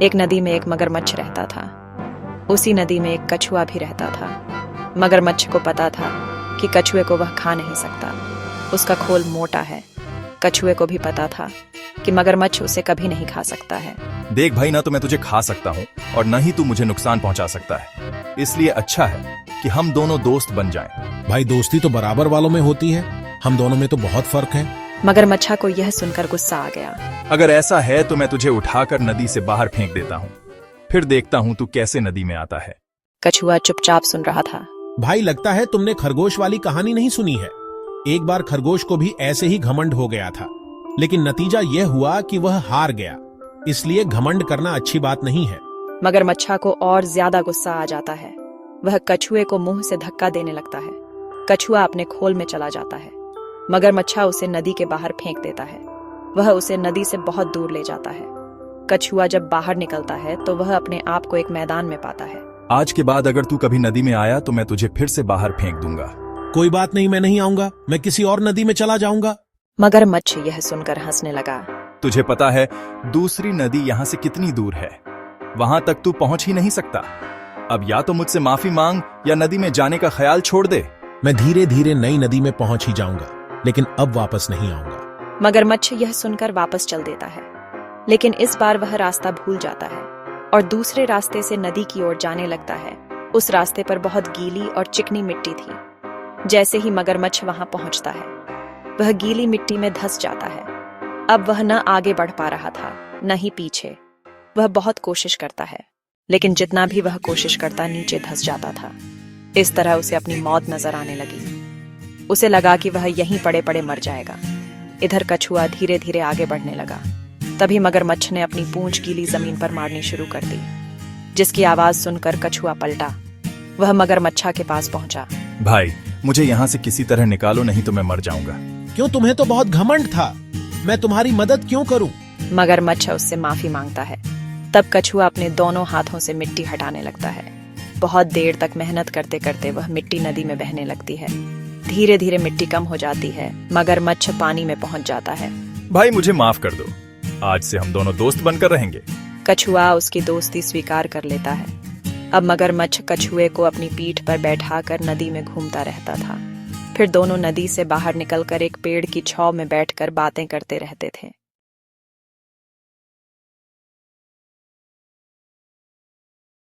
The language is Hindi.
एक नदी में एक मगरमच्छ रहता था। उसी नदी में एक कछुआ भी रहता था। मगरमच्छ को पता था कि कछुए को वह खा नहीं सकता, उसका खोल मोटा है। कछुए को भी पता था कि मगरमच्छ उसे कभी नहीं खा सकता है। देख भाई, ना तो मैं तुझे खा सकता हूँ और न ही तू मुझे नुकसान पहुंचा सकता है, इसलिए अच्छा है कि हम दोनों दोस्त बन जाएं। भाई दोस्ती तो बराबर वालों में होती है, हम दोनों में तो बहुत फर्क है। मगरमच्छा को यह सुनकर गुस्सा आ गया। अगर ऐसा है तो मैं तुझे उठाकर नदी से बाहर फेंक देता हूँ, फिर देखता हूँ तू कैसे नदी में आता है। कछुआ चुपचाप सुन रहा था। भाई लगता है तुमने खरगोश वाली कहानी नहीं सुनी है। एक बार खरगोश को भी ऐसे ही घमंड हो गया था, लेकिन नतीजा यह हुआ कि वह हार गया। इसलिए घमंड करना अच्छी बात नहीं है। मगरमच्छा को और ज्यादा गुस्सा आ जाता है। वह कछुए को मुंह से धक्का देने लगता है। कछुआ अपने खोल में चला जाता है। मगरमच्छा उसे नदी के बाहर फेंक देता है। वह उसे नदी से बहुत दूर ले जाता है। कछुआ जब बाहर निकलता है तो वह अपने आप को एक मैदान में पाता है। आज के बाद अगर तू कभी नदी में आया तो मैं तुझे फिर से बाहर फेंक दूंगा। कोई बात नहीं, मैं नहीं आऊंगा, मैं किसी और नदी में चला जाऊंगा। मगरमच्छ यह सुनकर हंसने लगा। तुझे पता है दूसरी नदी यहाँ से कितनी दूर है? वहां तक तू पहुंच ही नहीं सकता। अब या तो मुझसे माफी मांग या नदी में जाने का ख्याल छोड़ दे। मैं धीरे धीरे नई नदी में पहुंच ही जाऊंगा, लेकिन अब वापस नहीं आऊंगा। मगरमच्छ यह सुनकर वापस चल देता है, लेकिन इस बार वह रास्ता भूल जाता है और दूसरे रास्ते से नदी की ओर जाने लगता है। उस रास्ते पर बहुत गीली और चिकनी मिट्टी थी। जैसे ही मगरमच्छ वहां पहुंचता है, वह गीली मिट्टी में धंस जाता है। अब वह न आगे बढ़ पा रहा था, न ही पीछे। वह बहुत कोशिश करता है, लेकिन जितना भी वह कोशिश करता नीचे धंस जाता था। इस तरह उसे अपनी मौत नजर आने लगी। उसे लगा कि वह यहीं पड़े पड़े मर जाएगा। इधर कछुआ धीरे धीरे आगे बढ़ने लगा। तभी मगरमच्छ ने अपनी पूंछ गीली जमीन पर मारनी शुरू कर दी, जिसकी आवाज सुनकर कछुआ पलटा। वह मगरमच्छा के पास पहुंचा। भाई, मुझे यहाँ से किसी तरह निकालो, नहीं तो मैं मर जाऊंगा। क्यों, तुम्हें तो बहुत घमंड था, मैं तुम्हारी मदद क्यों करूं? मगरमच्छ उससे माफी मांगता है। तब कछुआ अपने दोनों हाथों से मिट्टी हटाने लगता है। बहुत देर तक मेहनत करते करते वह मिट्टी नदी में बहने लगती है। धीरे धीरे मिट्टी कम हो जाती है। मगरमच्छ पानी में पहुंच जाता है। भाई, मुझे माफ कर दो, आज से हम दोनों दोस्त बनकर रहेंगे। कछुआ उसकी दोस्ती स्वीकार कर लेता है। अब मगरमच्छ कछुए को अपनी पीठ पर बैठाकर नदी में घूमता रहता था। फिर दोनों नदी से बाहर निकलकर एक पेड़ की छांव में बैठकर बातें करते रहते थे।